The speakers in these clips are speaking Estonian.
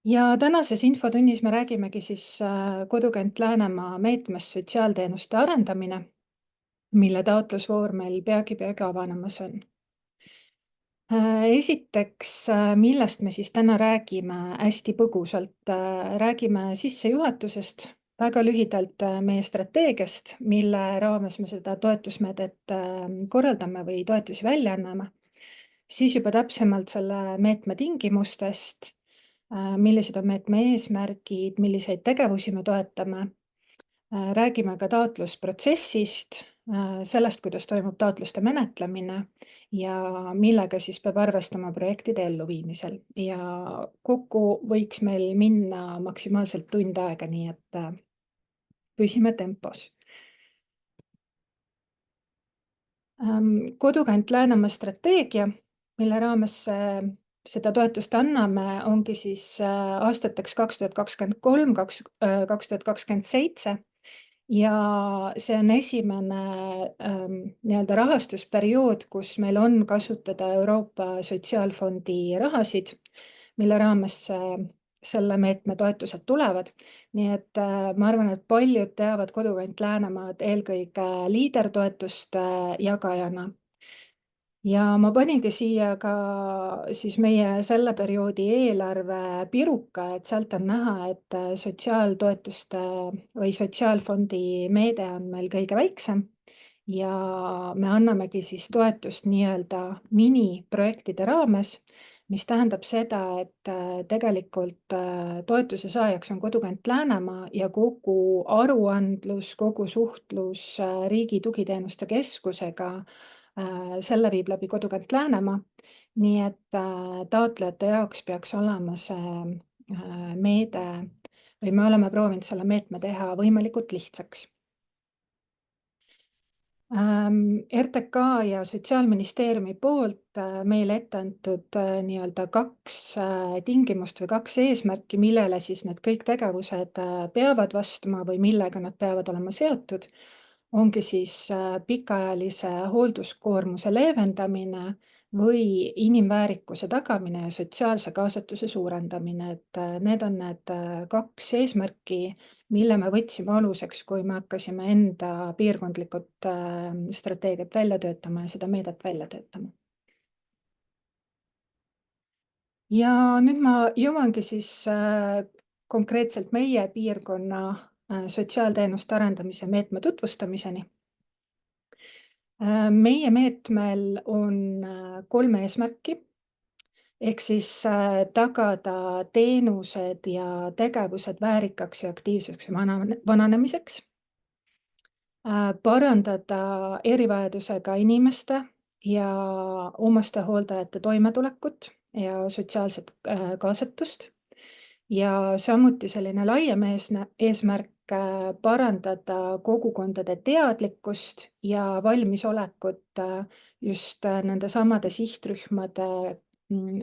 Ja tänases infotunnis me räägimegi siis Kodukant Läänemaa meetmest sotsiaalteenuste arendamine, mille taotlusvoor meil peagi avanemas on. Esiteks, millest me siis täna räägime hästi põgusalt, räägime sissejuhatusest, väga lühidalt meie strateegiast, mille raames me seda toetusmeedet korraldame või toetusi välja anname. Siis juba täpsemalt selle meetme tingimustest, millised on meetme eesmärgid, milliseid tegevusi me toetame. Räägime ka taotlusprotsessist, sellest, kuidas toimub taotluste menetlemine ja millega siis peab arvestama projektide elluviimisel. Ja kokku võiks meil minna maksimaalselt tund aega, nii et püsime tempos. Kodukant Läänemaa strateegia, mille raames seda toetust anname, ongi siis aastateks 2023, 2027 ja see on esimene nii-öelda rahastusperiood, kus meil on kasutada Euroopa Sotsiaalfondi rahasid, mille raames selle meetme toetused tulevad. Nii et ma arvan, et paljud teavad Kodukant Läänemaad eelkõige liidertoetuste jagajana. Ja ma paningi siia ka siis meie selle perioodi eelarve piruka, et sealt on näha, et sotsiaaltoetuste või sotsiaalfondi meede on meil kõige väiksem ja me annamegi siis toetust nii-öelda miniprojektide raames, mis tähendab seda, et tegelikult toetuse saajaks on Kodukant Läänemaa ja kogu aruandlus, kogu suhtlus Riigi Tugiteenuste Keskusega selle viib läbi Kodukant Läänemaa, nii et taotlejate jaoks peaks olema see meede või me oleme proovinud selle meetme teha võimalikult lihtsaks. RTK ja Sotsiaalministeeriumi poolt meile ette antud nii-öelda 2 tingimust või 2 eesmärki, millele siis need kõik tegevused peavad vastama või millega nad peavad olema seotud, ongi siis pikaajalise hoolduskoormuse leevendamine või inimväärikuse tagamine ja sotsiaalse kaasatuse suurendamine. Et need on need 2 eesmärki, mille me võtsime aluseks, kui me hakkasime enda piirkondlikult strateegiat välja töötama ja seda meedet välja töötama. Ja nüüd ma jõuangi siis konkreetselt meie piirkonna sotsiaalteenuste arendamise meetme tutvustamiseni. Meie meetmel on 3 eesmärki, ehk siis tagada teenused ja tegevused väärikaks ja aktiivseks vananemiseks, parandada erivajadusega inimeste ja omastehooldajate toimetulekut ja sotsiaalset kaasatust ja samuti selline laiem eesmärk parandada kogukondade teadlikkust ja valmisolekut just nende samade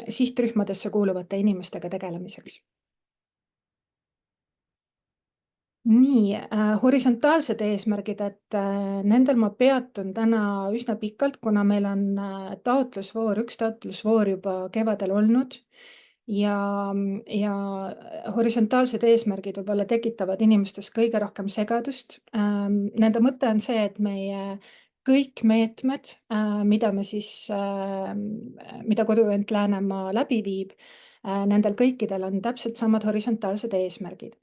sihtrühmadesse kuuluvate inimestega tegelemiseks. Nii, horisontaalsed eesmärgid, et nendel ma peatun täna üsna pikalt, kuna meil on üks taotlusvoor juba kevadel olnud ja horisontaalsed eesmärgid võib-olla tekitavad inimestes kõige rohkem segadust. Nende mõte on see, et meie kõik meetmed, mida me siis, mida Kodukant Läänemaa läbi viib, nendel kõikidel on täpselt samad horisontaalsed eesmärgid.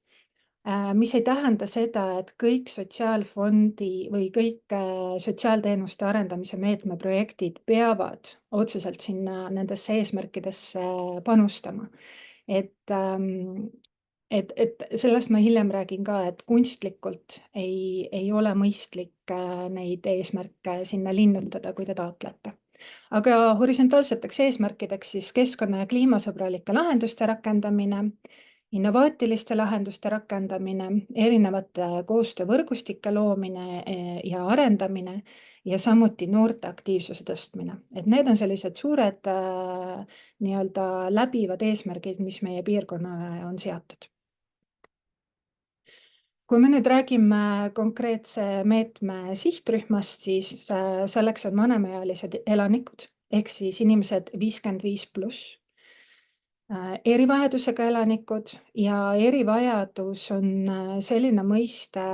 Mis ei tähenda seda, et kõik sotsiaalfondi või kõik sotsiaalteenuste arendamise meetme projektid peavad otseselt sinna nendesse eesmärkidesse panustama. Et sellest ma hiljem räägin ka, et kunstlikult ei ole mõistlik neid eesmärke sinna linnutada, kui te taotlete. Aga horisontaalseteks eesmärkideks siis keskkonna- ja kliimasõbralike lahenduste rakendamine, innovaatiliste lahenduste rakendamine, erinevate koostöövõrgustike loomine ja arendamine ja samuti noorte aktiivsuse tõstmine. Et need on sellised suured nii-öelda läbivad eesmärgid, mis meie piirkonnale on seatud. Kui me nüüd räägime konkreetse meetme sihtrühmast, siis selleks on vanemaealised elanikud, ehk siis inimesed 55+. erivajadusega elanikud ja erivajadus on selline mõiste,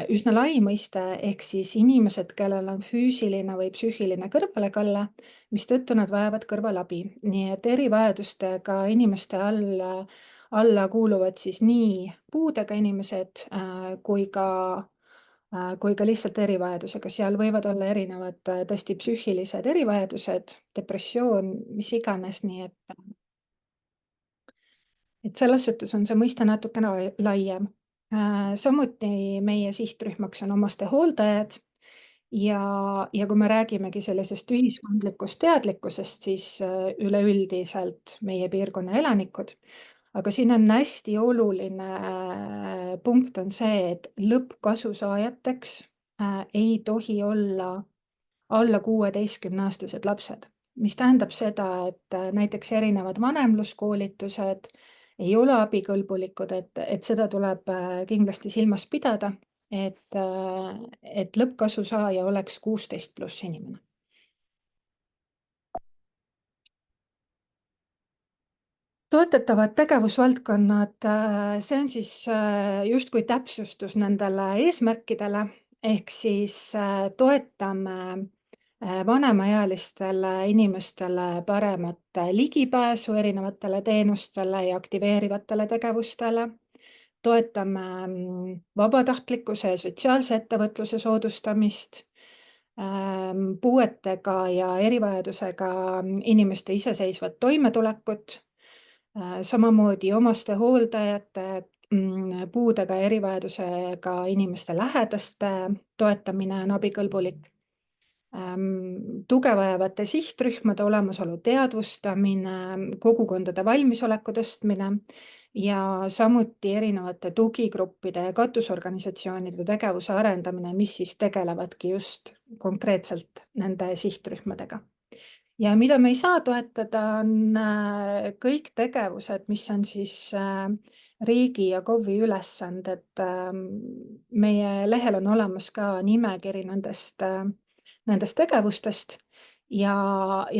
üsna lai mõiste, ehk siis inimesed, kellel on füüsiline või psüühiline kõrvalekalle, mistõttu nad vajavad kõrvalabi. Nii et erivajadustega inimeste alla kuuluvad siis nii puudega inimesed kui ka lihtsalt erivajadusega. Seal võivad olla erinevad tõesti psüühilised erivajadused, depressioon, mis iganes, nii et selles suhtes on see mõiste natukene laiem. Samuti meie sihtrühmaks on omastehooldajad ja kui me räägimegi sellisest ühiskondlikust teadlikkusest, siis üleüldiselt meie piirkonna elanikud. Aga siin on hästi oluline punkt on see, et lõppkasusaajateks ei tohi olla alla 16-aastased lapsed, mis tähendab seda, et näiteks erinevad vanemluskoolitused ei ole abikõlbulikud, et seda tuleb kindlasti silmas pidada, et lõppkasusaaja oleks 16+ inimene. Toetatavad tegevusvaldkonnad, see on siis justkui täpsustus nendele eesmärkidele, ehk siis toetame vanemaealistele inimestele paremat ligipääsu erinevatele teenustele ja aktiveerivatele tegevustele. Toetame vabatahtlikkuse ja sotsiaalse ettevõtluse soodustamist, puuetega ja erivajadusega inimeste iseseisvat toimetulekut, samamoodi omastehooldajate, puudega ja erivajadusega inimeste lähedaste toetamine on abikõlbulik. Tuge vajavate sihtrühmade olemasolu teadvustamine, kogukondade valmisoleku tõstmine ja samuti erinevate tugigruppide ja katusorganisatsioonide tegevuse arendamine, mis siis tegelevadki just konkreetselt nende sihtrühmadega. Ja mida me ei saa toetada, on kõik tegevused, mis on siis riigi ja KOV-i ülesanded. Meie lehel on olemas ka nimekiri nendest tegevustest ja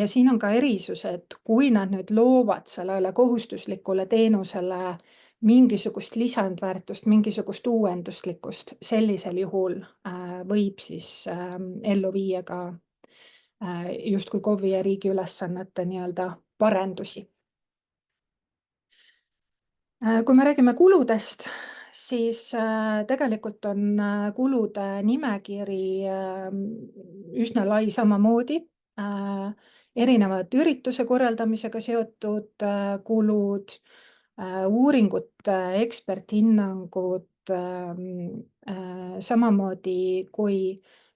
siin on ka erisused, kui nad nüüd loovad sellele kohustuslikule teenusele mingisugust lisandväärtust, mingisugust uuenduslikkust, sellisel juhul võib siis ellu viia ka justkui KOV-i ja riigi ülesannete nii-öelda parendusi. Kui me räägime kuludest, siis tegelikult on kulude nimekiri üsna lai samamoodi. Erinevad ürituse korraldamisega seotud kulud, uuringud, eksperthinnangud, samamoodi kui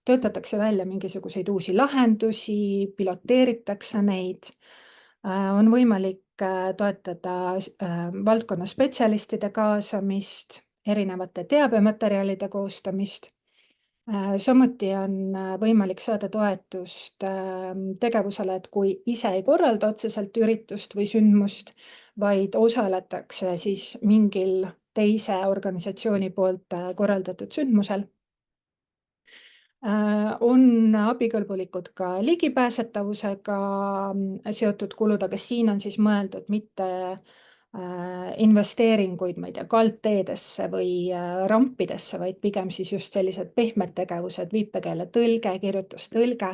töötatakse välja mingisuguseid uusi lahendusi, piloteeritakse neid, on võimalik toetada valdkonna spetsialistide kaasamist, erinevate teabematerjalide koostamist. Samuti on võimalik saada toetust tegevusele, et kui ise ei korralda otseselt üritust või sündmust, vaid osaletakse siis mingil teise organisatsiooni poolt korraldatud sündmusel. On abikõlbulikud ka ligipääsetavusega seotud kulud, aga siin on siis mõeldud mitte investeeringuid, ma ei tea, kaldteedesse või rampidesse, vaid pigem siis just sellised pehmed tegevused, viipekeele tõlge, kirjutustõlge.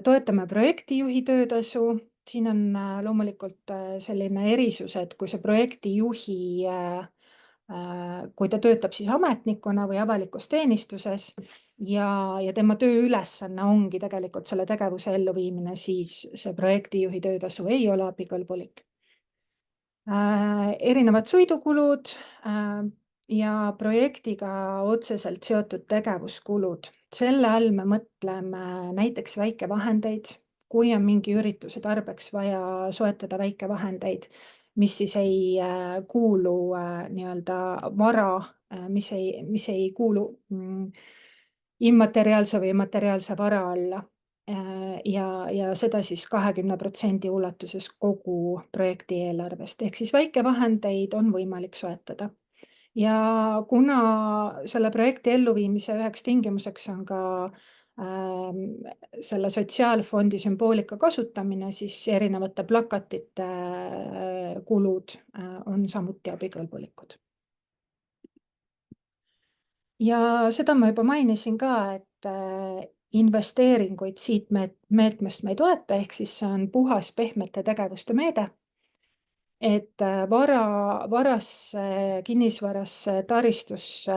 Toetame projektijuhi töötasu. Siin on loomulikult selline erisus, et kui see projektijuhi, kui ta töötab siis ametnikuna või avalikus teenistuses ja tema tööülesanne ongi tegelikult selle tegevuse elluviimine, siis see projektijuhi töötasu ei ole abikõlbulik. Erinevad sõidukulud ja projektiga otseselt seotud tegevuskulud. Selle all me mõtleme näiteks väikevahendeid, kui on mingi ürituse tarbeks vaja soetada väikevahendeid, mis siis ei kuulu nii-öelda vara, mis ei kuulu immateriaalse või materiaalse vara alla. Ja seda siis 20% ulatuses kogu projekti eelarvest, ehk siis väikevahendeid on võimalik soetada. Ja kuna selle projekti elluviimise üheks tingimuseks on ka selle sotsiaalfondi sümboolika kasutamine, siis erinevate plakatite kulud on samuti abikõlbulikud. Ja seda ma juba mainisin ka, et investeeringuid siit meetmest me ei toeta, ehk siis see on puhas pehmete tegevuste meede. Et varasse, kinnisvarasse, taristusse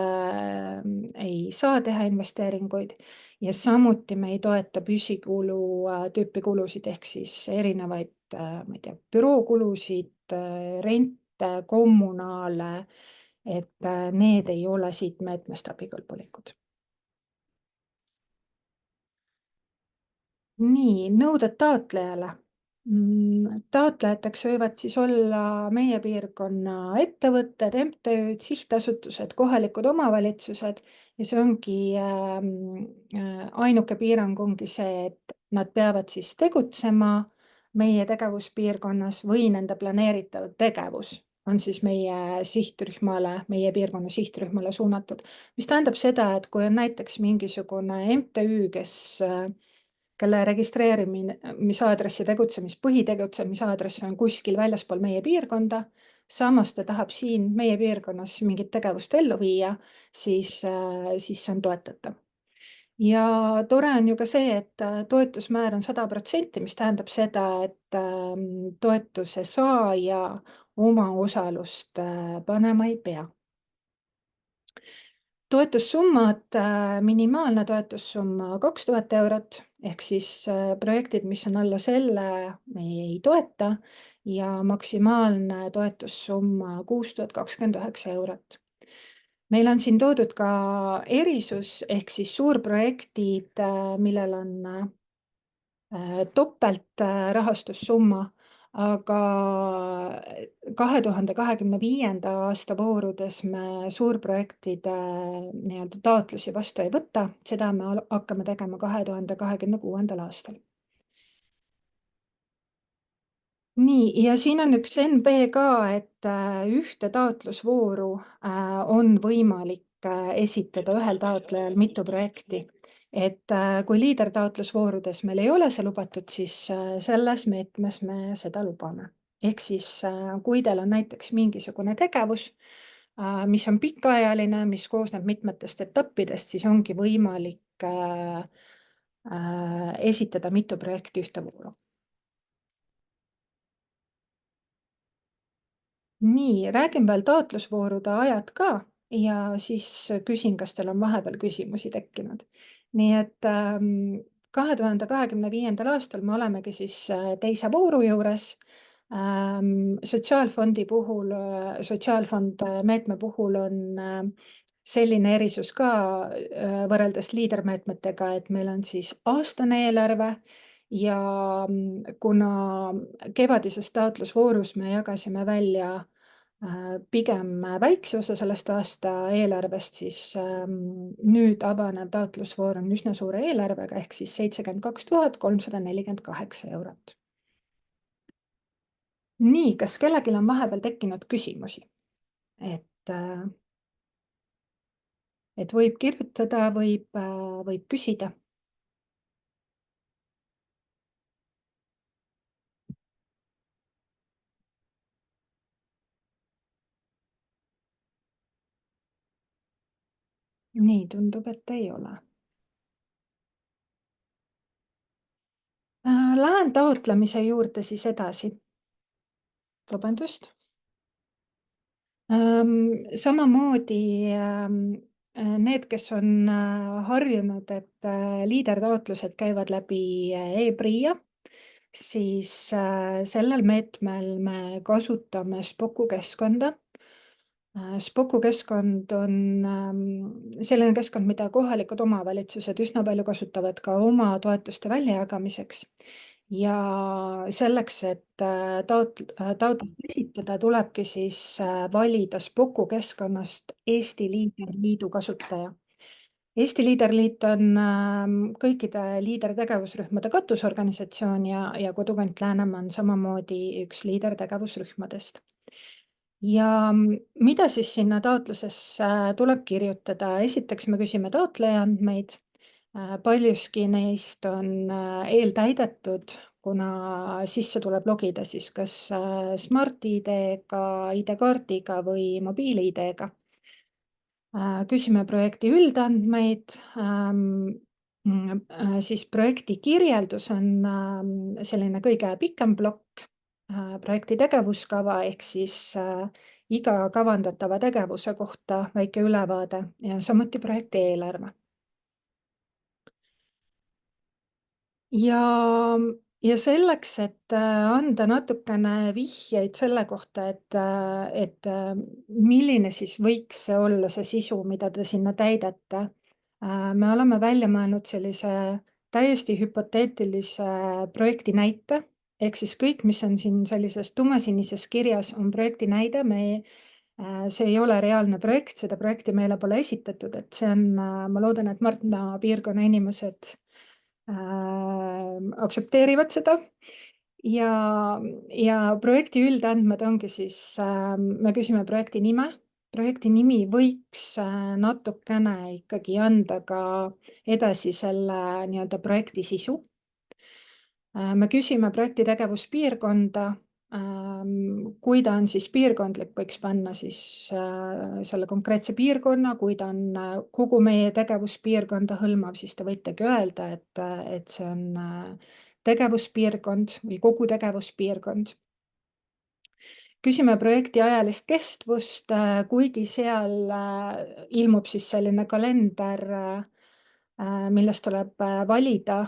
ei saa teha investeeringuid ja samuti me ei toeta püsikulu tüüpi kulusid, ehk siis erinevaid, ma ei tea, bürookulusid, rente, kommunaale, et need ei ole siit meetmest abikõlbulikud. Nii, nõuded taotlejale. Taotlejateks võivad siis olla meie piirkonna ettevõtted, MTÜ-d, sihtasutused, kohalikud omavalitsused ja see ongi ainuke piirang ongi see, et nad peavad siis tegutsema meie tegevuspiirkonnas või nende planeeritav tegevus on siis meie sihtrühmale, meie piirkonna sihtrühmale suunatud, mis tähendab seda, et kui on näiteks mingisugune MTÜ, kelle registreerimisaadress ja põhitegutsemisaadress on kuskil väljaspool meie piirkonda, samas ta tahab siin meie piirkonnas mingit tegevust ellu viia, siis see on toetatav. Ja tore on ju ka see, et toetusmäär on 100%, mis tähendab seda, et toetuse saaja oma osalust panema ei pea. Toetussummad, minimaalne toetussumma 2000 eurot, ehk siis projektid, mis on alla selle, me ei toeta ja maksimaalne toetussumma 6029 eurot. Meil on siin toodud ka erisus, ehk siis suurprojektid, millel on topeltrahastussumma, aga 2025. aasta voorudes me suurprojektide nii-öelda taotlusi vastu ei võta, seda me hakkame tegema 2026. aastal. Nii, ja siin on üks NB ka, et ühte taotlusvooru on võimalik esitada ühel taotlejal mitu projekti. Et kui liidertaotlusvoorudes meil ei ole see lubatud, siis selles meetmes me seda lubame. Ehk siis kui teil on näiteks mingisugune tegevus, mis on pikaajaline, mis koosneb mitmetest etappidest, siis ongi võimalik esitada mitu projekti ühte vooru. Nii, räägin veel taotlusvoorude ajad ka ja siis küsin, kas teil on vahepeal küsimusi tekkinud. Nii et 2025. aastal me olemegi siis teise vooru juures. Sotsiaalfondi puhul, sotsiaalfond meetme puhul on selline erisus ka võrreldes liidermeetmetega, et meil on siis aastane eelarve ja kuna kevadises taotlusvoorus me jagasime välja pigem väikse osa sellest aasta eelarvest, siis nüüd avanev taotlusvoor on üsna suure eelarvega, ehk siis 72 348 eurot. Nii, kas kellelgi on vahepeal tekkinud küsimusi? Et võib kirjutada, võib küsida. Nii, tundub, et ei ole. Lähen taotlemise juurde siis edasi. Vabandust. Samamoodi need, kes on harjunud, et liidertaotlused käivad läbi e-PRIA, siis sellel meetmel me kasutame Spoku keskkonda. Spoku keskkond on selline keskkond, mida kohalikud omavalitsused üsna palju kasutavad ka oma toetuste väljajagamiseks. Ja selleks, et taotlust esitada, tulebki siis valida Spoku keskkonnast Eesti Liiderliidu kasutaja. Eesti Liiderliit on kõikide liidertegevusrühmade katusorganisatsioon ja Kodukant Läänemaa on samamoodi üks liidertegevusrühmadest. Ja mida siis sinna taotlusesse tuleb kirjutada? Esiteks me küsime taotleja andmeid, Paljuski neist on eeltäidetud, kuna sisse tuleb logida siis kas Smart-ID-ga, ID-kaardiga või mobiil-ID-ga. Küsime projekti üldandmeid, siis projekti kirjeldus on selline kõige pikem plokk, projekti tegevuskava ehk siis iga kavandatava tegevuse kohta väike ülevaade ja samuti projekti eelarve. Ja, ja selleks, et anda natukene vihjeid selle kohta, et milline siis võiks see olla see sisu, mida te sinna täidate, me oleme välja mõelnud sellise täiesti hüpoteetilise projekti näite, ehk siis kõik, mis on siin sellises tumasinises kirjas, on projekti näide, see ei ole reaalne projekt, seda projekti meile pole esitatud, et see on, ma loodan, et Mardna piirkonna inimesed aktsepteerivad seda ja projekti üldandmed ongi siis, me küsime projekti nime. Projekti nimi võiks natukene ikkagi anda ka edasi selle nii-öelda projekti sisu. Me küsime projekti tegevuspiirkonda. Kui ta on siis piirkondlik, võiks panna siis selle konkreetse piirkonna, kui ta on kogu meie tegevuspiirkonda hõlmav, siis te võitegi öelda, et see on tegevuspiirkond või kogu tegevuspiirkond. Küsime projekti ajalist kestvust, kuigi seal ilmub siis selline kalender, millest tuleb valida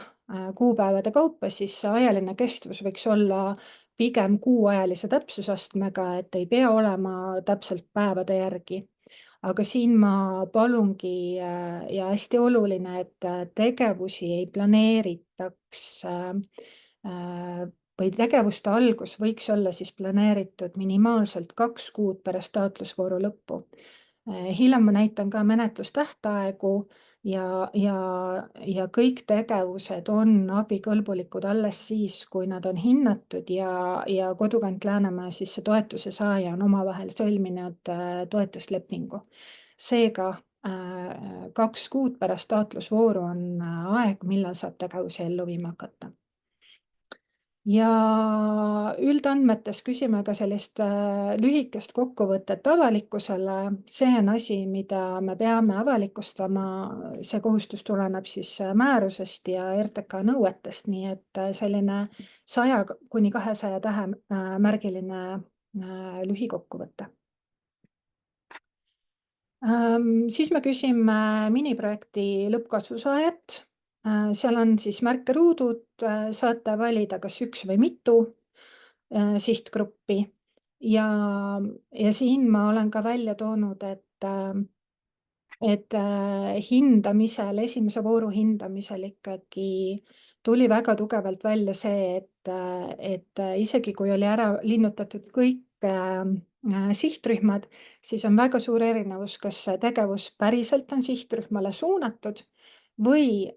kuupäevade kaupa, siis ajaline kestvus võiks olla pigem kuuajalise täpsusastmega, et ei pea olema täpselt päevade järgi. Aga siin ma palungi ja hästi oluline, et tegevusi ei planeeritaks või tegevuste algus võiks olla siis planeeritud minimaalselt 2 kuud pärast taotlusvooru lõppu. Hiljem ma näitan ka menetlustähtaegu ja kõik tegevused on abikõlbulikud alles siis, kui nad on hinnatud ja Kodukant Läänemäe siis see toetuse saaja on omavahel sõlminud toetuslepingu. Seega 2 kuud pärast taotlusvooru on aeg, millal saab tegevusi ellu viima hakata. Ja üldandmetes küsime ka sellist lühikest kokkuvõtet avalikkusele. See on asi, mida me peame avalikustama. See kohustus tuleneb siis määrusest ja RTK nõuetest, nii et selline 100 kuni 200 tähe märgiline lühikokkuvõte. Siis me küsime miniprojekti lõppkasusaajat. Seal on siis märkeruudud, saate valida kas üks või mitu sihtgruppi ja siin ma olen ka välja toonud, et hindamisel, esimese vooru hindamisel ikkagi tuli väga tugevalt välja see, et isegi kui oli ära linnutatud kõik sihtrühmad, siis on väga suur erinevus, kas see tegevus päriselt on sihtrühmale suunatud või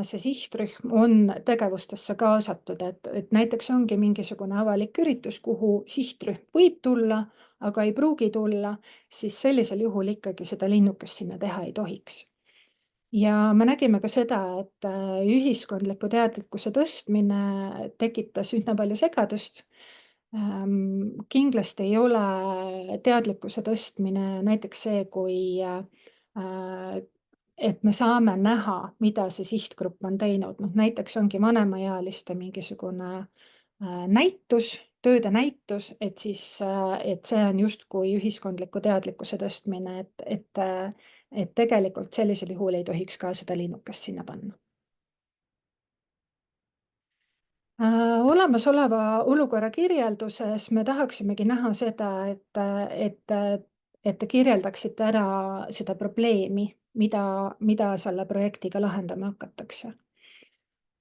see sihtrühm on tegevustesse kaasatud, et näiteks ongi mingisugune avalik üritus, kuhu sihtrühm võib tulla, aga ei pruugi tulla, siis sellisel juhul ikkagi seda linnukest sinna teha ei tohiks. Ja me nägime ka seda, et ühiskondliku teadlikkuse tõstmine tekitas üsna palju segadust. Kindlasti ei ole teadlikkuse tõstmine näiteks see, kui et me saame näha, mida see sihtgrupp on teinud. Näiteks ongi vanemaealiste mingisugune näitus, tööde näitus, et see on justkui ühiskondliku teadlikkuse tõstmine, et tegelikult sellisel juhul ei tohiks ka seda linnukest sinna panna. Olemasoleva olukorra kirjelduses me tahaksimegi näha seda, et te kirjeldaksite ära seda probleemi, mida selle projektiga lahendama hakatakse.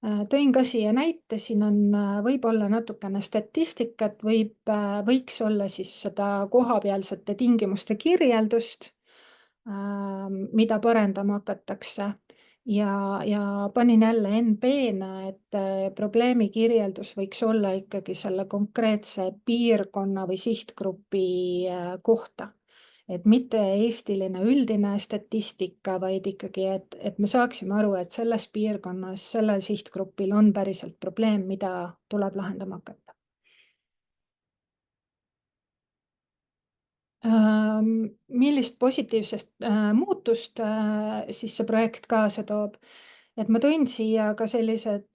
Tõin ka siia näite, siin on võib-olla natukene statistikat, võiks olla siis seda kohapealsete tingimuste kirjeldust, mida parendama hakatakse. Ja panin jälle NB-na, et probleemi kirjeldus võiks olla ikkagi selle konkreetse piirkonna või sihtgrupi kohta. et mitte eestiline üldine statistika, vaid ikkagi, et me saaksime aru, et selles piirkonnas, sellel sihtgrupil on päriselt probleem, mida tuleb lahendama hakata. Millist positiivsest muutust siis see projekt kaasa toob? Et ma tõin siia ka sellised,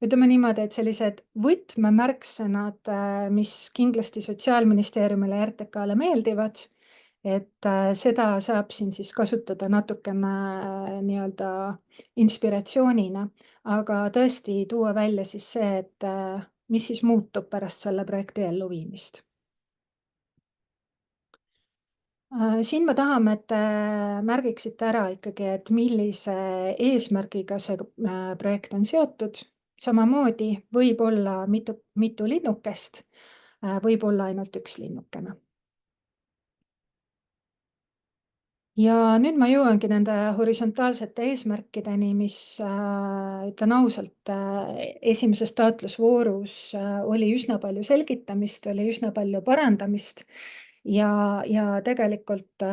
ütleme niimoodi, et sellised võtmemärksõnad, mis kindlasti Sotsiaalministeeriumile ja RTK-le meeldivad, et seda saab siin siis kasutada natukene nii-öelda inspiratsioonina, aga tõesti tuua välja siis see, et mis siis muutub pärast selle projekti elluviimist. Siin me tahame, et te märgiksite ära ikkagi, et millise eesmärgiga see projekt on seotud. Samamoodi võib olla mitu linnukest, võib olla ainult üks linnukene. Ja nüüd ma jõuangi nende horisontaalsete eesmärkideni, mis ütlen ausalt, esimeses taotlusvoorus oli üsna palju selgitamist, oli üsna palju parandamist ja tegelikult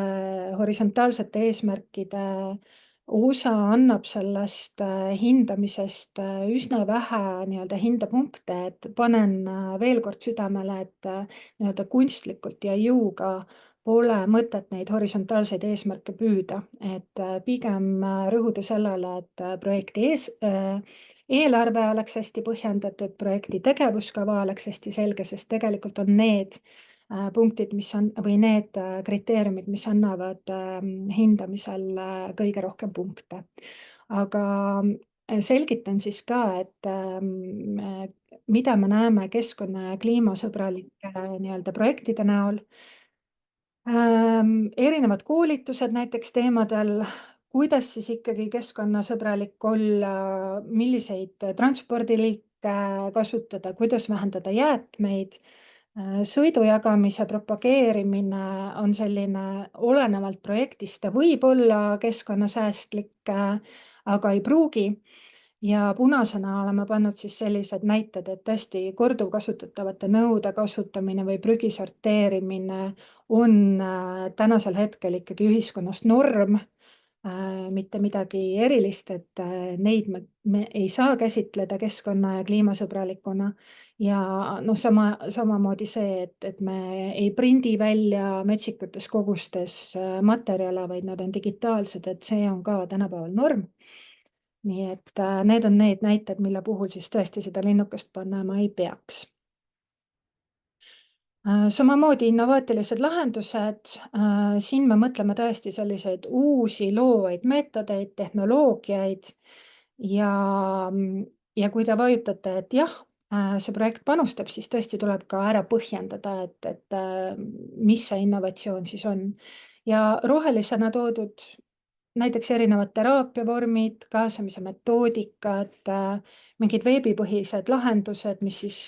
horisontaalsete eesmärkide osa annab sellest hindamisest üsna vähe nii-öelda hindepunkte, et panen veel kord südamele, et nii-öelda kunstlikult ja jõuga pole mõtet neid horisontaalseid eesmärke püüda, et pigem rõhuda sellele, et eelarve oleks hästi põhjendatud, projekti tegevuskava oleks hästi selge, sest tegelikult on need punktid, mis on, või need kriteeriumid, mis annavad hindamisel kõige rohkem punkte. Aga selgitan siis ka, et mida me näeme keskkonna- ja kliimasõbralike nii-öelda projektide näol. Erinevad koolitused näiteks teemadel, kuidas siis ikkagi keskkonnasõbralik olla, milliseid transpordiliike kasutada, kuidas vähendada jäätmeid. Sõidu jagamise propageerimine on selline, olenevalt projektist, ta võib olla keskkonnasäästlik, aga ei pruugi. Ja punasena oleme pannud siis sellised näited, et tõesti korduvkasutatavate nõude kasutamine või prügi sorteerimine on tänasel hetkel ikkagi ühiskonnas norm, mitte midagi erilist, et neid me ei saa käsitleda keskkonna- ja kliimasõbralikuna. Ja noh, samamoodi see, et me ei prindi välja metsikutes kogustes materjale, vaid nad on digitaalsed, et see on ka tänapäeval norm. Nii et need on need näited, mille puhul siis tõesti seda linnukest panema ei peaks. Samamoodi innovaatilised lahendused, siin me mõtleme tõesti selliseid uusi loovaid meetodeid, tehnoloogiaid ja, ja kui te vajutate, et jah, see projekt panustab, siis tõesti tuleb ka ära põhjendada, et mis see innovatsioon siis on. Ja rohelisena toodud näiteks erinevad teraapiavormid, kaasamise metoodikad, mingid veebipõhised lahendused, mis siis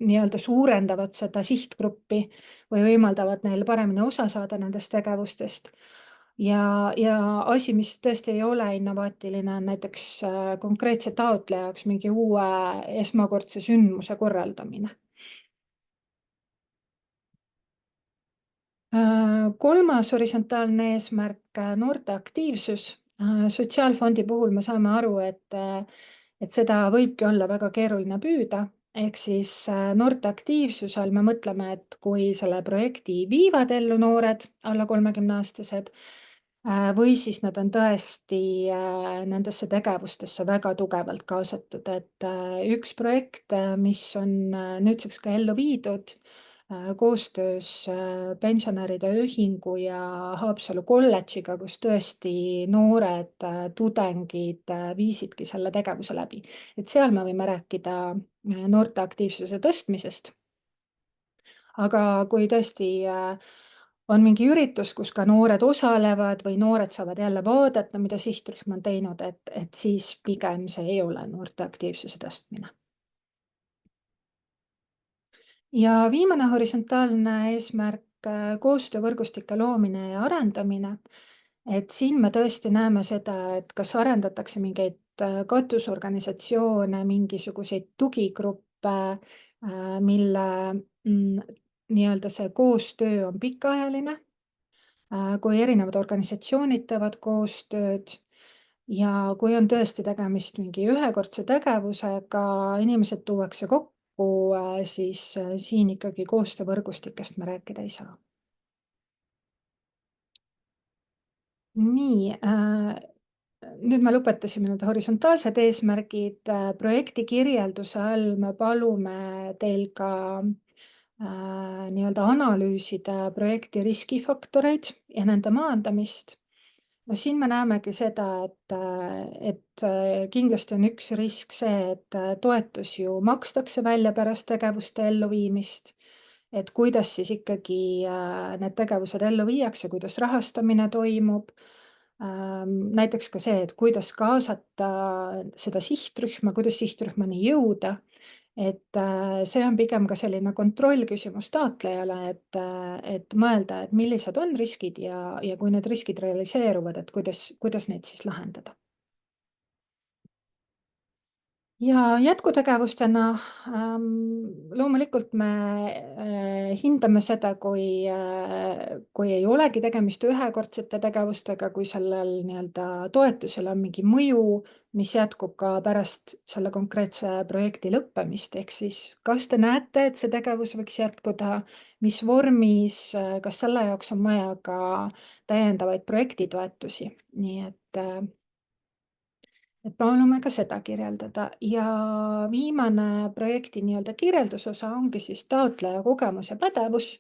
nii-öelda suurendavad seda sihtgruppi või võimaldavad neil paremini osa saada nendest tegevustest. Ja asi, mis tõesti ei ole innovaatiline, on näiteks konkreetse taotleja jaoks mingi uue esmakordse sündmuse korraldamine. Kolmas horisontaalne eesmärk, noorte aktiivsus. Sotsiaalfondi puhul me saame aru, et seda võibki olla väga keeruline püüda, ehk siis noorte aktiivsuse all me mõtleme, et kui selle projekti viivad ellu noored alla 30-aastased, või siis nad on tõesti nendesse tegevustesse väga tugevalt kaasatud, et üks projekt, mis on nüüdseks ka ellu viidud, koostöös pensionäride ühingu ja Haapsalu kolledžiga, kus tõesti noored tudengid viisidki selle tegevuse läbi. Et seal me võime rääkida noorte aktiivsuse tõstmisest. Aga kui tõesti on mingi üritus, kus ka noored osalevad või noored saavad jälle vaadata, mida sihtrühm on teinud, et siis pigem see ei ole noorte aktiivsuse tõstmine. Ja viimane horisontaalne eesmärk, koostöövõrgustike loomine ja arendamine. Et siin me tõesti näeme seda, et kas arendatakse mingeid katusorganisatsioone, mingisuguseid tugigruppe, mille nii-öelda see koostöö on pikaajaline, kui erinevad organisatsioonid teevad koostööd ja kui on tõesti tegemist mingi ühekordse tegevusega, inimesed tuuakse kokku, siis siin ikkagi koostöövõrgustikest me rääkida ei saa. Nii, nüüd me lõpetasime need horisontaalsed eesmärgid. Projekti kirjelduse all me palume teil ka nii-öelda analüüsida projekti riskifaktoreid ja nende maandamist. No siin me näemegi seda, et kindlasti on üks risk see, et toetus ju makstakse välja pärast tegevuste elluviimist. Et kuidas siis ikkagi need tegevused ellu viiakse, kuidas rahastamine toimub. Näiteks ka see, et kuidas kaasata seda sihtrühma, kuidas sihtrühmani jõuda. Et see on pigem ka selline kontrollküsimus taotlejale, et mõelda, et millised on riskid ja kui need riskid realiseeruvad, et kuidas neid siis lahendada. Ja jätkutegevustena loomulikult me hindame seda, kui ei olegi tegemist ühekordsete tegevustega, kui sellel nii-öelda toetusel on mingi mõju, mis jätkub ka pärast selle konkreetse projekti lõppemist. Ehk siis, kas te näete, et see tegevus võiks jätkuda, mis vormis, kas selle jaoks on vaja ka täiendavaid projektitoetusi, nii et palume ka seda kirjeldada ja viimane projekti nii-öelda kirjeldusosa ongi siis taotleja kogemus ja pädevus.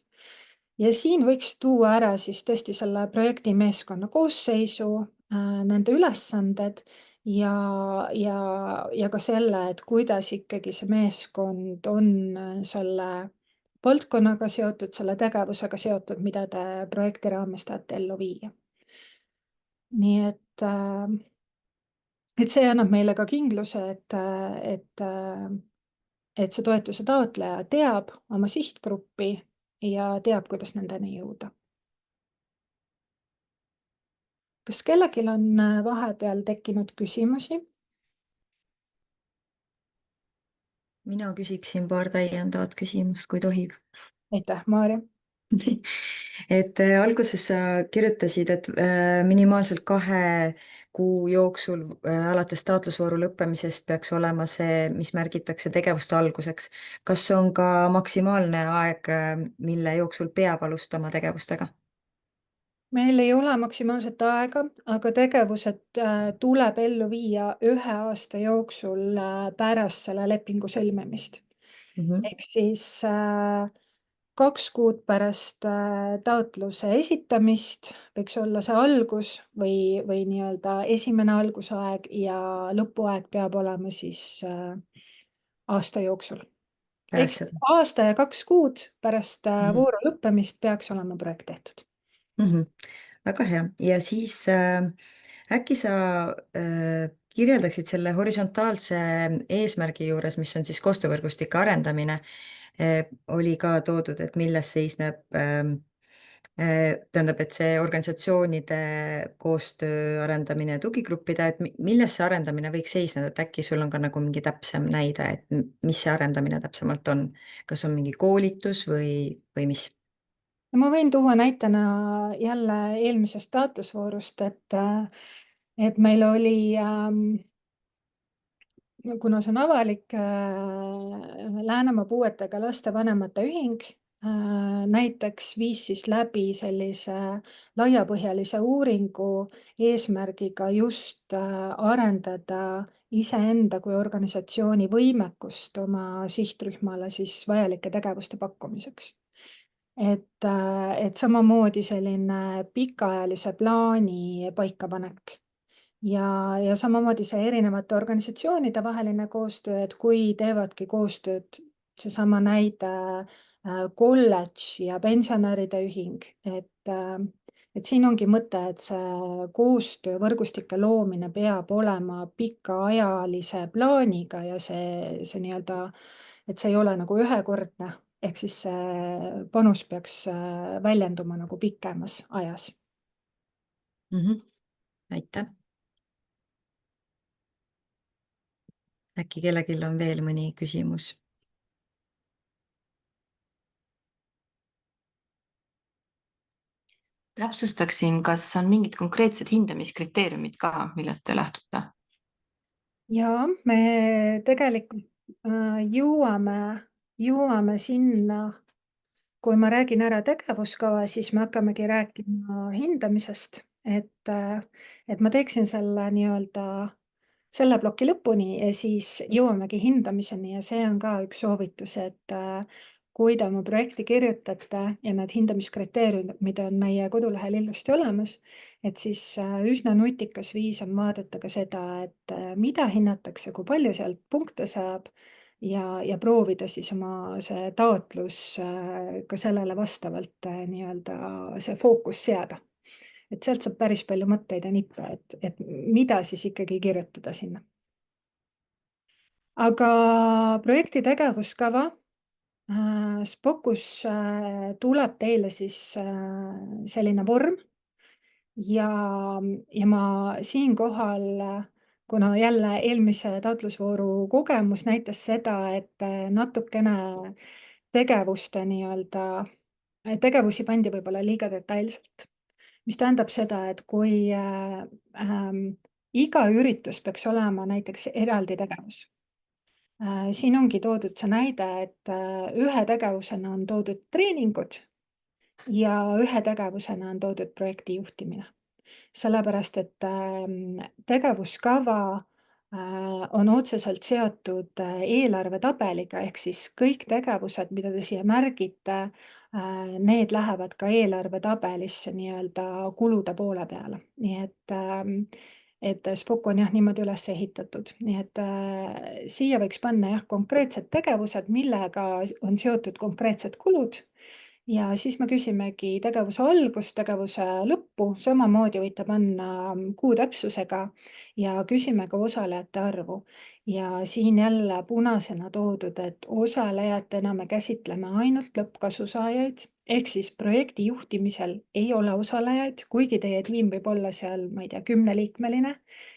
Ja siin võiks tuua ära siis tõesti selle projekti meeskonna koosseisu, nende ülesanded ja ka selle, et kuidas ikkagi see meeskond on selle valdkonnaga seotud, selle tegevusega seotud, mida te projekti raames tahate ellu viia. Nii et see annab meile ka kindluse, et see toetuse taotleja teab oma sihtgruppi ja teab, kuidas nendeni jõuda. Kas kellelgi on vahepeal tekkinud küsimusi? Mina küsiksin paar täiendavat küsimust, kui tohib. Aitäh, Maarja! Et alguses sa kirjutasid, et minimaalselt 2 kuu jooksul alates taotlusvooru lõppemisest peaks olema see, mis märgitakse tegevuste alguseks. Kas on ka maksimaalne aeg, mille jooksul peab alustama tegevustega? Meil ei ole maksimaalset aega, aga tegevused tuleb ellu viia 1 aasta jooksul pärast selle lepingu sõlmimist. Ehk siis 2 kuud pärast taotluse esitamist võiks olla see algus või nii-öelda esimene algusaeg ja lõpuaeg peab olema siis aasta jooksul. Ehk Pärast siis seda. aasta ja 2 kuud pärast vooru lõppemist peaks olema projekt tehtud. Väga hea. Ja siis äkki sa kirjeldaksid selle horisontaalse eesmärgi juures, mis on siis koostöövõrgustike arendamine, oli ka toodud, et milles seisneb, tähendab, et see organisatsioonide koostöö arendamine ja tugigruppide, et milles see arendamine võiks seisneda, et äkki sul on ka nagu mingi täpsem näide, et mis see arendamine täpsemalt on, kas on mingi koolitus või mis? Ja ma võin tuua näitena jälle eelmisest taotlusvoorust, et meil oli, kuna see on avalik, Läänemaa Puuetega Laste Vanemate Ühing näiteks viis siis läbi sellise laiapõhjalise uuringu eesmärgiga just arendada iseenda kui organisatsiooni võimekust oma sihtrühmale siis vajalike tegevuste pakkumiseks. Et samamoodi selline pikaajalise plaani paikapanek ja samamoodi see erinevate organisatsioonide vaheline koostöö, et kui teevadki koostööd, seesama näide kolledž ja pensionäride ühing, et siin ongi mõte, et see koostöö võrgustike loomine peab olema pikaajalise plaaniga ja see nii-öelda, et see ei ole nagu ühekordne, ehk siis see panus peaks väljenduma nagu pikemas ajas. Aitäh. Äkki kellelgi on veel mõni küsimus? täpsustaksin, kas on mingid konkreetsed hindamiskriteeriumid ka, millest te lähtute? ja me tegelikult jõuame sinna, kui ma räägin ära tegevuskava, siis me hakkamegi rääkima hindamisest, et ma teeksin selle nii-öelda selle ploki lõpuni ja siis jõuamegi hindamiseni ja see on ka üks soovitus, et kui te oma projekti kirjutate ja need hindamiskriteeriumid on meie kodulehel ilusti olemas, et siis üsna nutikas viis on vaadata ka seda, et mida hinnatakse, kui palju sealt punkte saab ja proovida siis oma see taotlus ka sellele vastavalt nii-öelda see fookus seada. Et sealt saab päris palju mõtteid ja nippe, et mida siis ikkagi kirjutada sinna. Aga projekti tegevuskava Spokus tuleb teile siis selline vorm ja ma siinkohal, kuna jälle eelmise taotlusvooru kogemus näitas seda, et natukene tegevuste nii-öelda, tegevusi pandi võib-olla liiga detailselt, mis tähendab seda, et kui iga üritus peaks olema näiteks eraldi tegevus. Siin ongi toodud see näide, et ühe tegevusena on toodud treeningud ja ühe tegevusena on toodud projekti juhtimine. Sellepärast, et tegevuskava on otseselt seotud eelarvetabeliga, ehk siis kõik tegevused, mida te siia märgite, need lähevad ka eelarvetabelisse nii-öelda kulude poole peale. Nii et Spock on jah niimoodi üles ehitatud, nii et siia võiks panna jah konkreetsed tegevused, millega on seotud konkreetsed kulud ja siis me küsimegi tegevuse algust, tegevuse lõppu, samamoodi võite panna kuu täpsusega ja küsime ka osalejate arvu. Ja siin jälle punasena toodud, et osalejatena me käsitleme ainult lõppkasusaajaid, ehk siis projekti juhtimisel ei ole osalejaid, kuigi teie tiim võib olla seal, ma ei tea, 10-liikmeline,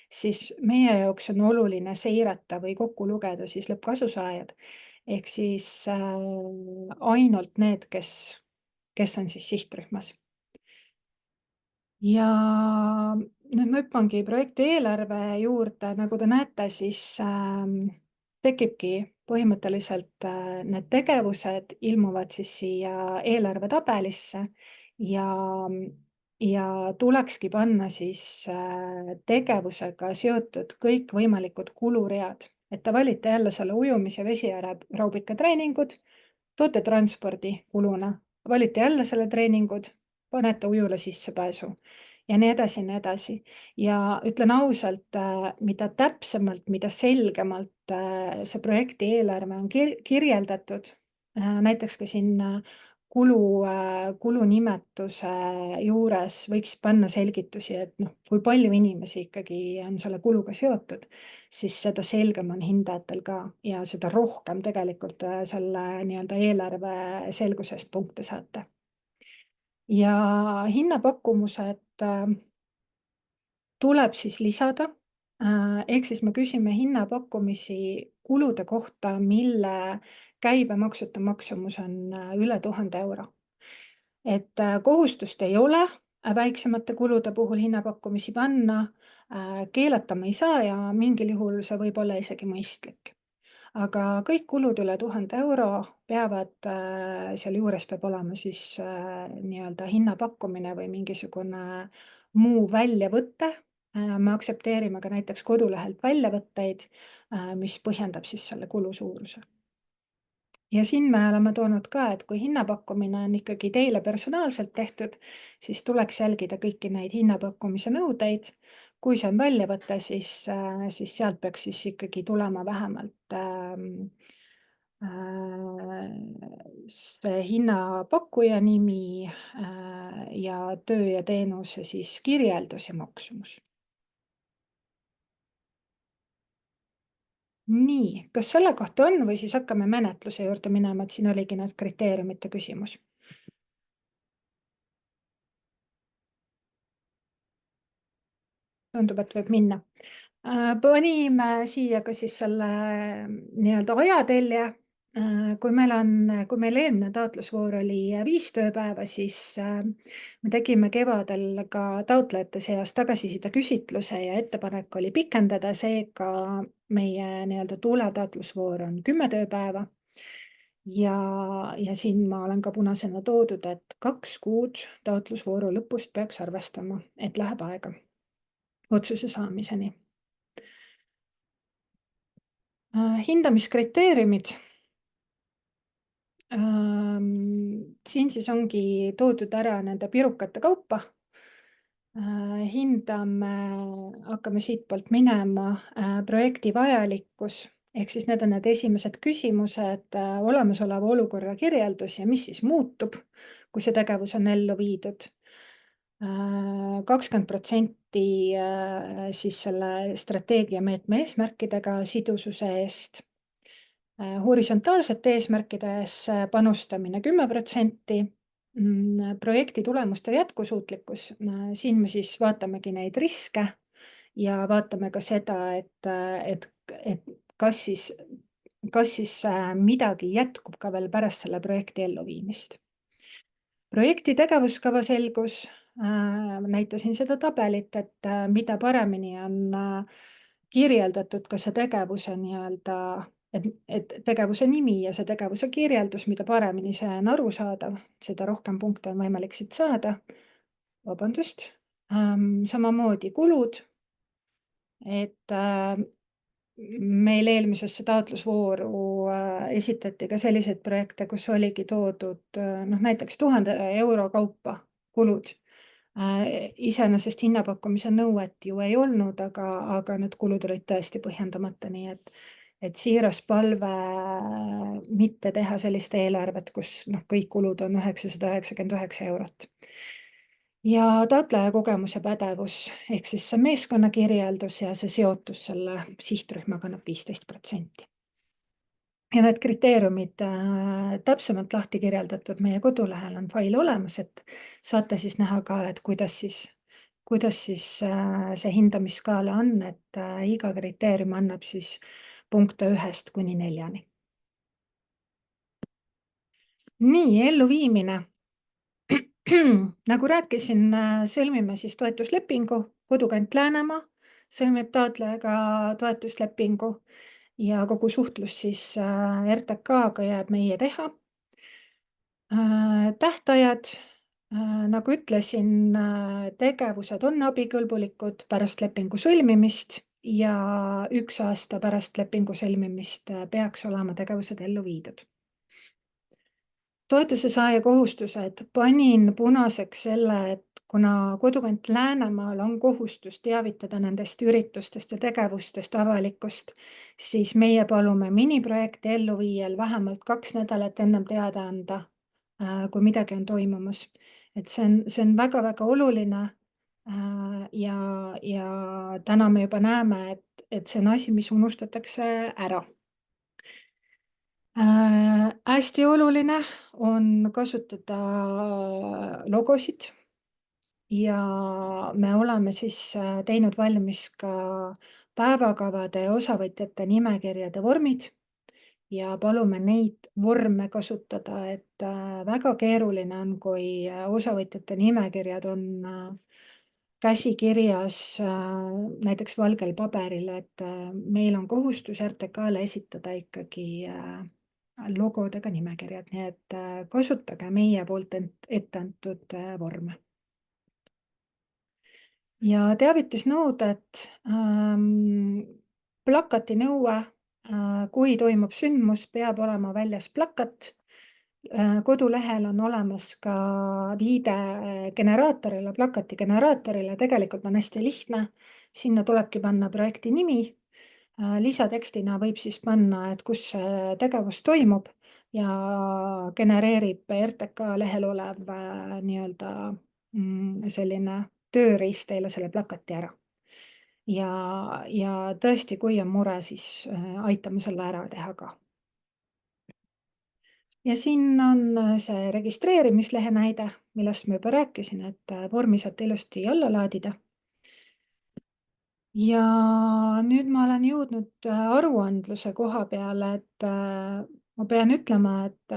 siis meie jaoks on oluline seirata või kokku lugeda siis lõppkasusaajad. Ehk siis ainult need, kes on siis sihtrühmas. Ja nüüd ma hüppangi projekti eelarve juurde, nagu te näete, siis tekibki põhimõtteliselt need tegevused ilmuvad siis siia eelarvetabelisse ja, ja tulekski panna siis tegevusega seotud kõikvõimalikud kuluread, et te valite jälle selle ujumis- ja vesiääraubika treeningud, toote transpordi kuluna, valite jälle selle treeningud, panete ujula sissepääsu ja nii edasi ja nii edasi. Ja ütlen ausalt, mida täpsemalt, mida selgemalt see projekti eelarve on kirjeldatud, näiteks ka siin kulunimetuse juures võiks panna selgitusi, et noh, kui palju inimesi ikkagi on selle kuluga seotud, siis seda selgem on hindajatel ka ja seda rohkem tegelikult selle nii-öelda eelarve selgusest punkte saate. Ja hinnapakkumused tuleb siis lisada, ehk siis me küsime hinnapakkumisi kulude kohta, mille käibemaksuta maksumus on üle 1000 euro. Et kohustust ei ole väiksemate kulude puhul hinnapakkumisi panna, keelata me ei saa ja mingil juhul see võib olla isegi mõistlik. Aga kõik kulud üle 1000 euro peavad, sealjuures peab olema siis nii-öelda hinnapakkumine või mingisugune muu väljavõte. Me aktsepteerime ka näiteks kodulehelt väljavõtteid, mis põhjendab siis selle kulu suuruse. Ja siin me oleme toonud ka, et kui hinnapakkumine on ikkagi teile personaalselt tehtud, siis tuleks jälgida kõiki neid hinnapakkumise nõudeid. Kui see on väljavõte, siis sealt peaks siis ikkagi tulema vähemalt see hinnapakkuja nimi ja töö ja teenuse siis kirjeldus ja maksumus. Nii, kas selle kohta on või siis hakkame menetluse juurde minema, et siin oligi need kriteeriumite küsimus. Tundub, et võib minna. Panime siia ka siis selle nii-öelda ajatelje, kui meil eelmine taotlusvoor oli 5 tööpäeva, siis me tegime kevadel ka taotlejate seas tagasiside küsitluse ja ettepanek oli pikendada, seega meie nii-öelda tuletaotlusvoor on 10 tööpäeva. Ja siin ma olen ka punasena toodud, et 2 kuud taotlusvooru lõpust peaks arvestama, et läheb aega otsuse saamiseni. Hindamiskriteeriumid. Siin siis ongi toodud ära nende pirukate kaupa. Hakkame siit poolt minema, projekti vajalikkus, ehk siis need on need esimesed küsimused, olemasoleva olukorra kirjeldus ja mis siis muutub, kui see tegevus on ellu viidud. 20% siis selle strateegia meetme eesmärkidega sidususe eest. Horisontaalsete eesmärkides panustamine 10%, projekti tulemuste jätkusuutlikkus. Siin me siis vaatamegi neid riske ja vaatame ka seda, et kas siis midagi jätkub ka veel pärast selle projekti elluviimist. Projekti tegevuskava selgus, näitasin seda tabelit, et mida paremini on kirjeldatud ka see tegevuse nii-öelda, et tegevuse nimi ja see tegevuse kirjeldus, mida paremini see on arusaadav, seda rohkem punkte on võimalik siit saada. Vabandust. Samamoodi kulud, et meil eelmisesse taotlusvooru esitati ka selliseid projekte, kus oligi toodud näiteks 1000 euro kaupa kulud. Iseenesest hinnapakkumise nõuet ju ei olnud, aga need kulud olid tõesti põhjendamata, nii et siiras palve mitte teha sellist eelarvet, kus kõik kulud on 999 eurot. Ja taotleja kogemus ja pädevus, ehk siis see meeskonnakirjeldus ja see seotus selle sihtrühmaga annab 15%. Ja need kriteeriumid täpsemalt lahti kirjeldatud meie kodulehel on fail olemas, et saate siis näha ka, et kuidas siis see hindamisskaala on, et iga kriteerium annab siis punkte 1 kuni 4. Nii, elluviimine. Nagu rääkisin, sõlmime siis toetuslepingu, Kodukant Läänemaa sõlmib taotlejaga toetuslepingu ja kogu suhtlus siis RTK-ga jääb meie teha. Tähtajad, nagu ütlesin, tegevused on abikõlbulikud pärast lepingu sõlmimist ja 1 aasta pärast lepingu sõlmimist peaks olema tegevused ellu viidud. Toetuse saaja kohustused panin punaseks selle, et kuna Kodukant Läänemaal on kohustus teavitada nendest üritustest ja tegevustest avalikkust, siis meie palume miniprojekti elluviijal vähemalt 2 nädalat ennem teada anda, kui midagi on toimumas. Et see on väga-väga oluline ja täna me juba näeme, et see on asi, mis unustatakse ära. Hästi oluline on kasutada logosid ja me oleme siis teinud valmis ka päevakavade ja osavõtjate nimekirjade vormid ja palume neid vorme kasutada, et väga keeruline on, kui osavõtjate nimekirjad on käsikirjas näiteks valgel paberil, et meil on kohustus RTK-le esitada ikkagi logodega nimekirjad, nii et kasutage meie poolt ette antud vorme. Ja teavitusnõuded, plakati nõue, kui toimub sündmus, peab olema väljas plakat. Kodulehel on olemas ka viide generaatorile, plakati generaatorile, tegelikult on hästi lihtne. Sinna tulebki panna projekti nimi. Lisatekstina võib siis panna, et kus see tegevus toimub ja genereerib RTK lehel olev nii-öelda selline tööriist teile selle plakati ära. Ja tõesti, kui on mure, siis aitame selle ära teha ka. Ja siin on see registreerimislehe näide, millest ma juba rääkisin, et vormi saate ilusti alla laadida. Ja nüüd ma olen jõudnud aruandluse koha peale, et ma pean ütlema, et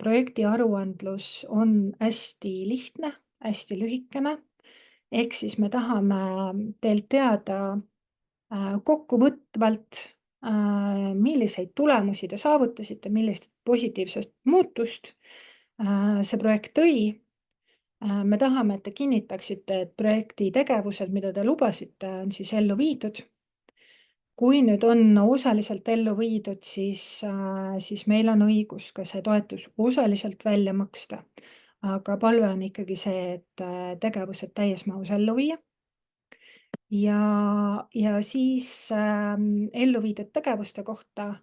projekti aruandlus on hästi lihtne, hästi lühikene. Ehk siis me tahame teilt teada kokkuvõtvalt, milliseid tulemusi te saavutasite, millist positiivset muutust see projekt tõi. Me tahame, et te kinnitaksite, et projekti tegevused, mida te lubasite, on siis ellu viidud. Kui nüüd on osaliselt ellu viidud, siis meil on õigus ka see toetus osaliselt välja maksta. Aga palve on ikkagi see, et tegevused täies mahus ellu viia. Ja siis ellu viidud tegevuste kohta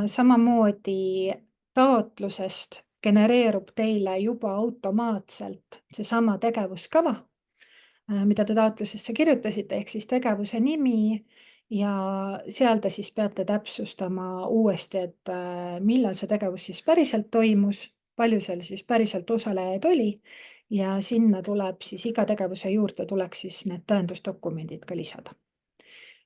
samamoodi taotlusest genereerub teile juba automaatselt seesama tegevuskava, mida te taotlusesse kirjutasite, ehk siis tegevuse nimi ja seal te siis peate täpsustama uuesti, et millal see tegevus siis päriselt toimus, palju seal siis päriselt osalejaid oli ja sinna tuleb siis iga tegevuse juurde tuleks siis need tõendusdokumendid ka lisada.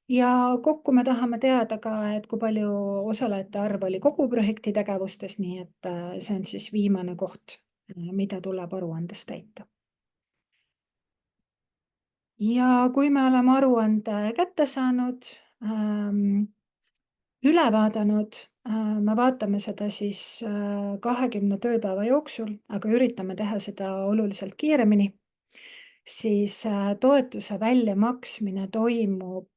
Ja kokku me tahame teada ka, et kui palju osalejate arv oli kogu projekti tegevustes, nii et see on siis viimane koht, mida tuleb aruandes täita. Ja kui me oleme aruande kätte saanud, üle vaadanud, me vaatame seda siis 20 tööpäeva jooksul, aga üritame teha seda oluliselt kiiremini, siis toetuse väljamaksmine toimub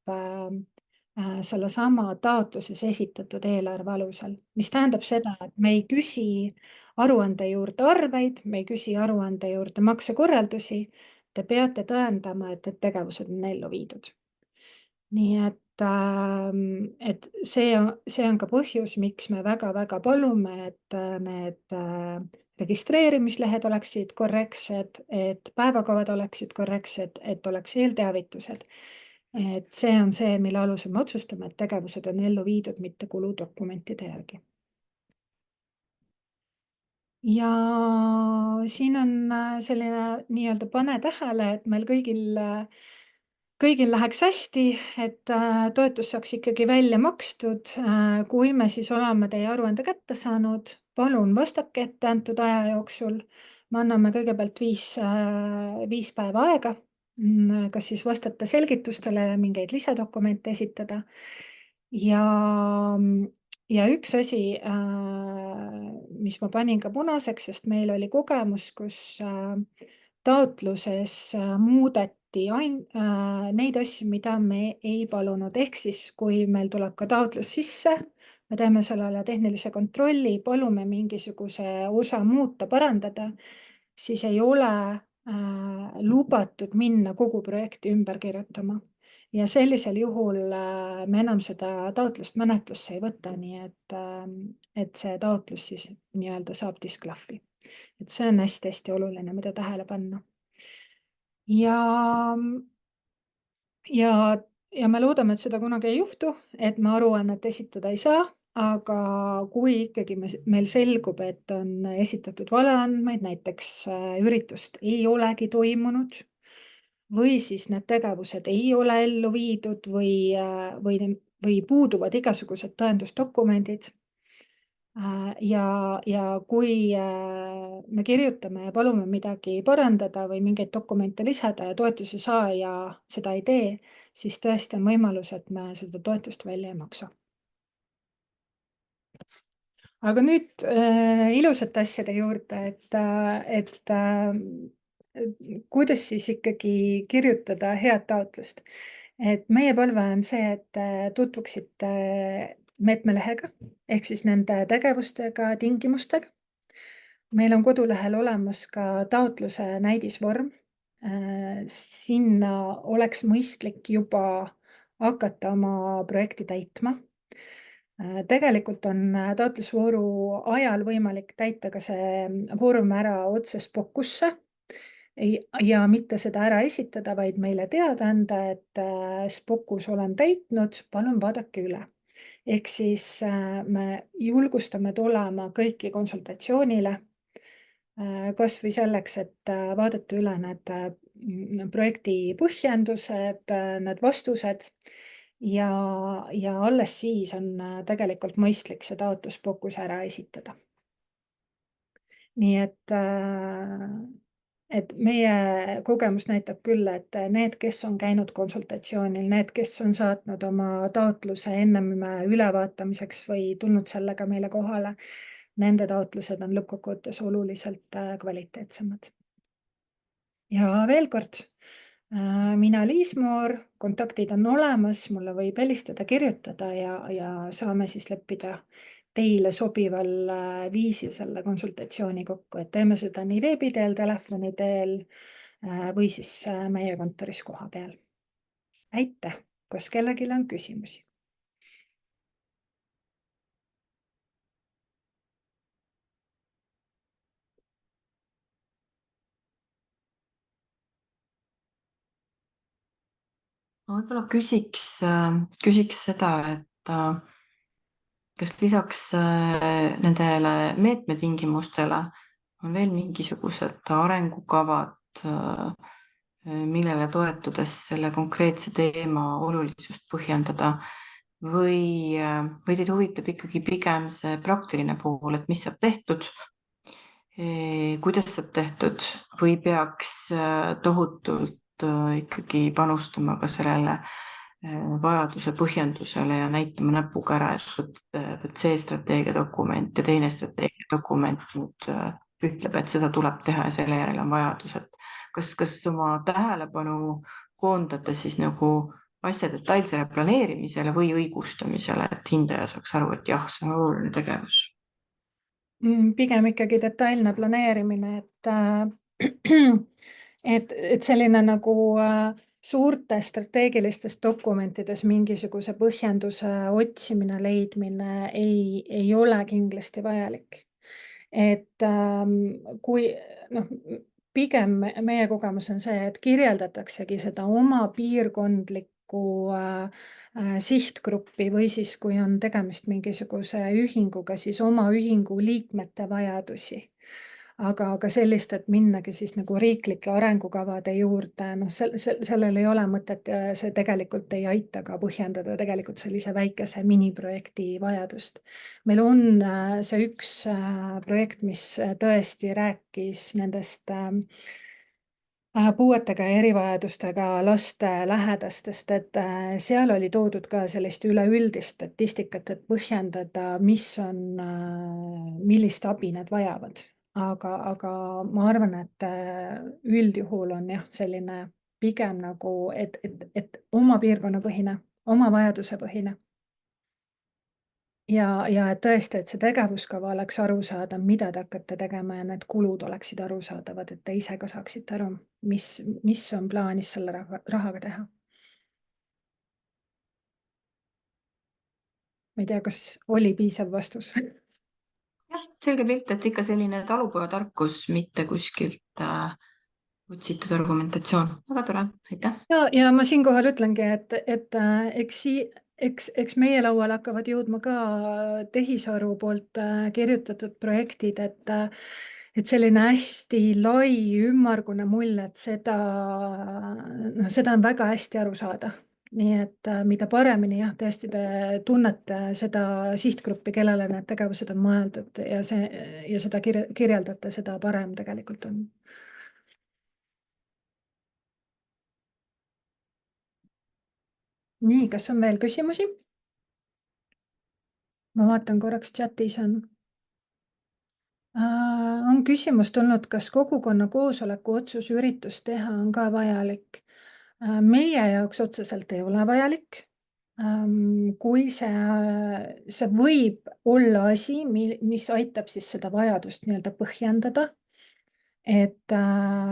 sellesama taotluses esitatud eelarve alusel, mis tähendab seda, et me ei küsi aruande juurde arveid, me ei küsi aruande juurde maksekorraldusi, te peate tõendama, et need tegevused on ellu viidud. Nii et see on ka põhjus, miks me väga-väga palume, et need registreerimislehed oleksid korrektsed, et päevakavad oleksid korrektsed, et oleks eelteavitused. Et see on see, mille alusel me otsustame, et tegevused on ellu viidud, mitte kuludokumentide järgi. Ja siin on selline nii-öelda pane tähele, et meil kõigil läheks hästi, et toetus saaks ikkagi välja makstud. Kui me siis oleme teie aruande kätte saanud, palun vastake ette antud aja jooksul. Me anname kõigepealt 5 päeva aega, kas siis vastata selgitustele ja mingeid lisadokumente esitada. Ja üks asi, mis ma panin ka punaseks, sest meil oli kogemus, kus taotluses muudeti neid asju, mida me ei palunud. Ehk siis, kui meil tuleb ka taotlus sisse, me teeme sellele tehnilise kontrolli, palume mingisuguse osa muuta, parandada, siis ei ole lubatud minna kogu projekti ümber kirjutama. Ja sellisel juhul me enam seda taotlust menetlusse ei võta, nii et see taotlus siis nii-öelda saab disklahvi. Et see on hästi-hästi oluline, mida tähele panna. Ja me loodame, et seda kunagi ei juhtu, et me aruannet esitada ei saa, aga kui ikkagi meil selgub, et on esitatud valeandmeid, näiteks üritust ei olegi toimunud, või siis need tegevused ei ole ellu viidud või puuduvad igasugused tõendusdokumendid. Ja kui me kirjutame ja palume midagi parandada või mingeid dokumente lisada ja toetuse saaja seda ei tee, siis tõesti on võimalus, et me seda toetust välja ei maksa. Aga nüüd ilusate asjade juurde, et kuidas siis ikkagi kirjutada head taotlust. Et meie palve on see, et tutvuksite meetmelehega ehk siis nende tegevustega, tingimustega. Meil on kodulehel olemas ka taotluse näidisvorm. Sinna oleks mõistlik juba hakata oma projekti täitma. Tegelikult on taotlusvooru ajal võimalik täita ka see vorm ära otse Spokusse ja mitte seda ära esitada, vaid meile teada anda, et Spokus olen täitnud, palun vaadake üle. Ehk siis me julgustame tulema kõiki konsultatsioonile, kas või selleks, et vaadata üle need projekti põhjendused, need vastused ja alles siis on tegelikult mõistlik see taotlus Pokus ära esitada. Nii et meie kogemus näitab küll, et need, kes on käinud konsultatsioonil, need, kes on saatnud oma taotluse ennem ülevaatamiseks või tulnud sellega meile kohale, nende taotlused on lõppkokkuvõttes oluliselt kvaliteetsemad. Ja veel kord, mina Liis Moor, kontaktid on olemas, mulle võib helistada, kirjutada ja saame siis leppida teile sobival viisil selle konsultatsiooni kokku, et teeme seda nii veebi teel, telefoni teel või siis meie kontoris koha peal. Aitäh, kas kellelgi on küsimusi? Ma võib-olla küsiks seda, et kas lisaks nendele meetmetingimustele on veel mingisugused arengukavad, millele toetudes selle konkreetse teema olulisust põhjendada või teid huvitab ikkagi pigem see praktiline pool, et mis saab tehtud, kuidas saab tehtud või peaks tohutult ikkagi panustama ka sellele vajaduse põhjendusele ja näitama näpuga ära, et see strateegiadokument ja teine strateegiadokument nüüd ütleb, et seda tuleb teha ja selle järele on vajadus, et kas oma tähelepanu koondada siis nagu asja detailsele planeerimisele või õigustamisele, et hindaja saaks aru, et jah, see on oluline tegevus? Pigem ikkagi detailne planeerimine, et selline nagu suurte strateegilistes dokumentides mingisuguse põhjenduse otsimine, leidmine ei ole kindlasti vajalik. Et kui pigem meie kogemus on see, et kirjeldataksegi seda oma piirkondlikku sihtgruppi või siis, kui on tegemist mingisuguse ühinguga, siis oma ühingu liikmete vajadusi. Aga sellist, et minnagi siis nagu riiklike arengukavade juurde, sellel ei ole mõtet ja see tegelikult ei aita ka põhjendada tegelikult sellise väikese miniprojekti vajadust. Meil on see üks projekt, mis tõesti rääkis nendest puuetega ja erivajadustega laste lähedastest, et seal oli toodud ka sellist üleüldist statistikat, et põhjendada, millist abi nad vajavad. Aga ma arvan, et üldjuhul on jah, selline pigem nagu, et oma piirkonna põhine, oma vajaduse põhine. Ja et tõesti, et see tegevuskava oleks arusaadav, mida te hakkate tegema ja need kulud oleksid arusaadavad, et te ise ka saaksite aru, mis on plaanis selle rahaga teha. Ma ei tea, kas oli piisav vastus. jah, selge pilt, et ikka selline talupojatarkus, mitte kuskilt otsitud argumentatsioon. Väga tore, aitäh. Ja ma siinkohal ütlengi, et eks meie lauale hakkavad jõudma ka tehisaru poolt kirjutatud projektid, et selline hästi lai ümmargune mulje, et seda on väga hästi aru saada. Nii et mida paremini jah, tõesti te tunnete seda sihtgruppi, kellele need tegevused on mõeldud ja seda kirjeldate, seda parem tegelikult on. Nii, kas on veel küsimusi? Ma vaatan korraks chatis on küsimus tulnud, kas kogukonna koosoleku otsus üritus teha on ka vajalik. Meie jaoks otseselt ei ole vajalik. Kui see võib olla asi, mis aitab siis seda vajadust nii-öelda põhjendada. Et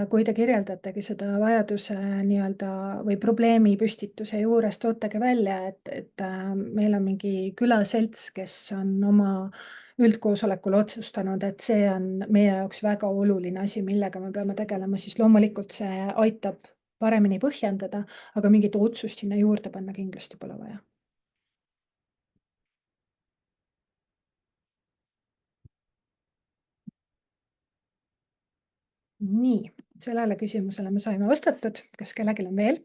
kui te kirjeldategi seda vajaduse nii-öelda või probleemi püstituse juures, tootegi välja, et meil on mingi külaselts, kes on oma üldkoosolekul otsustanud, et see on meie jaoks väga oluline asi, millega me peame tegelema, siis loomulikult see aitab paremini põhjendada, aga mingit otsust sinna juurde panna kindlasti pole vaja. Nii, sellele küsimusele me saime vastatud. Kas kellelgi on veel?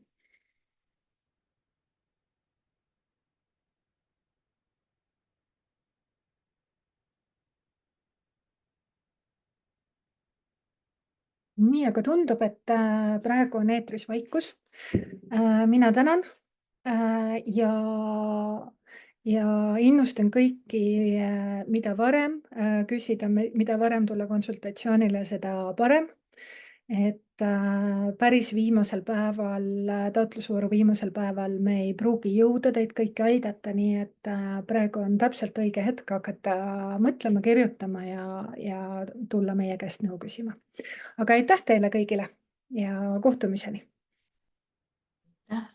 nii, aga tundub, et praegu on eetris vaikus. Mina tänan ja innustan kõiki, mida varem küsida, mida varem tulla konsultatsioonile, seda parem. Et päris viimasel päeval, taotlusvooru viimasel päeval me ei pruugi jõuda teid kõiki aidata, nii et praegu on täpselt õige hetk hakata mõtlema, kirjutama ja tulla meie käest nõu küsima. Aga aitäh teile kõigile ja kohtumiseni! Jah.